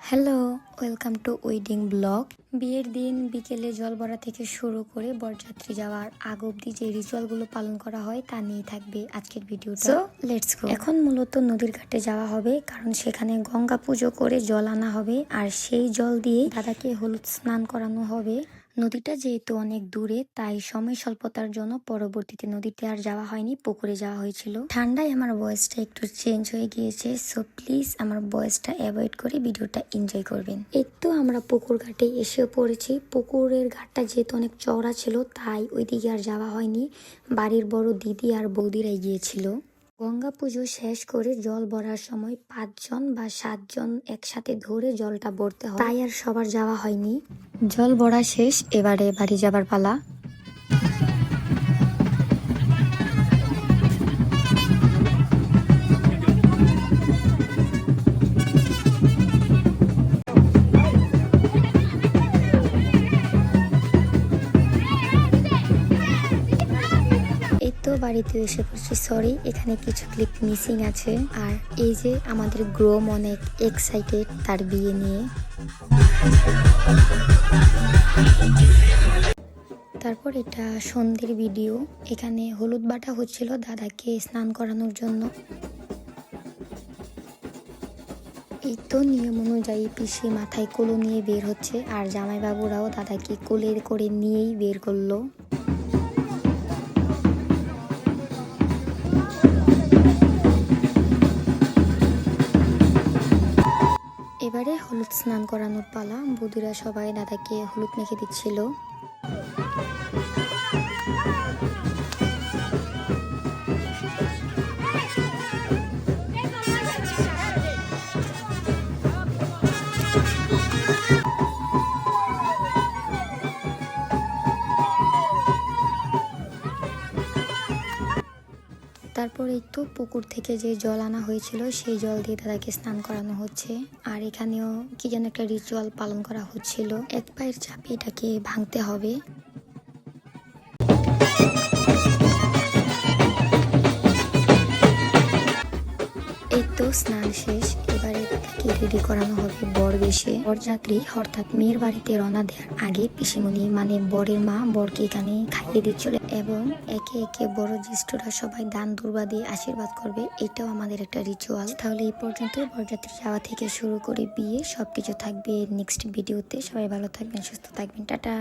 Hello, welcome to wedding blog. বিয়ের দিন বিকেলে জল ভরা থেকে শুরু করে বরযাত্রী যাওয়ার আগ অব্দি যে রিচুয়ালগুলো পালন করা হয় তা নিয়ে থাকবে আজকের ভিডিওটা। So let's go. এখন মূলত নদীর ঘাটে যাওয়া হবে, কারণ সেখানে গঙ্গা পুজো করে জল আনা হবে আর সেই জল দিয়ে দাদাকে হলুদ স্নান করানো হবে। নদীটা যেহেতু অনেক দূরে, তাই সময় স্বল্পতার জন্য পরবর্তীতে নদীতে আর যাওয়া হয়নি, পুকুরে যাওয়া হয়েছিল। ঠান্ডায় আমার ভয়েসটা একটু চেঞ্জ হয়ে গিয়েছে, সো প্লিজ আমার ভয়েসটা অ্যাভয়েড করে ভিডিওটা এনজয় করবেন। এই তো আমরা পুকুর ঘাটে এসে পড়েছি। পুকুরের ঘাটটা যেহেতু অনেক চওড়া ছিল, তাই ওইদিকে আর যাওয়া হয়নি। বাড়ির বড় দিদি আর বৌদিরাই গিয়েছিল। গঙ্গা পুজো শেষ করে জল ভরার সময় 5 জন বা 7 জন একসাথে ধরে জলটা ভরতে হয়, তাই আর সবার যাওয়া হয়নি। জল ভরা শেষ, এবারে বাড়ি যাবার পালা। এই তো বাড়িতে এসে পড়ছি। সরি, এখানে কিছু ক্লিপ মিসিং আছে। আর এই যে আমাদের গ্রোম অনেক এক্সাইটেড তার বিয়ে নিয়ে। তারপর এটা সন্ধ্যের ভিডিও। এখানে হলুদ বাটা হচ্ছিল দাদাকে স্নান করানোর জন্য। এই তো নিয়ম অনুযায়ী পিসি মাথায় কোলো নিয়ে বের হচ্ছে, আর জামাইবাবুরাও দাদাকে কোলে করে নিয়েই বের করলো। এবারে হলুদ স্নান করানোর পালা। বৌদিরা সবাই দাদাকে হলুদ মেখে দিচ্ছিল। তারপর এই তো পুকুর থেকে যে জল আনা হয়েছিল সেই জল দিয়ে দাদাকে স্নান করানো হচ্ছে। আর এখানেও কি যেন একটা রিচুয়াল পালন করা হচ্ছিল। এক পায়ের চাপে এটাকে ভাঙতে হবে। এই তো স্নান শেষ, এবারে দাদাকে রেডি করানো হবে বরবেশে। বরযাত্রী অর্থাৎ মেয়ের বাড়িতে রওনা দেওয়ার আগে পিসিমণি মানে বরের মা বরকে এখানে খাইয়ে দিচ্ছিল, এবং একে একে বড় জ্যেষ্ঠরা সবাই দান দুর্বা দিয়ে আশীর্বাদ করবে। এটাও আমাদের একটা রিচুয়াল। তাহলে এই পর্যন্ত বরযাত্রী যাওয়া থেকে শুরু করে বিয়ে সবকিছু থাকবে নেক্সট ভিডিওতে। সবাই ভালো থাকবেন, সুস্থ থাকবেন, টাটা।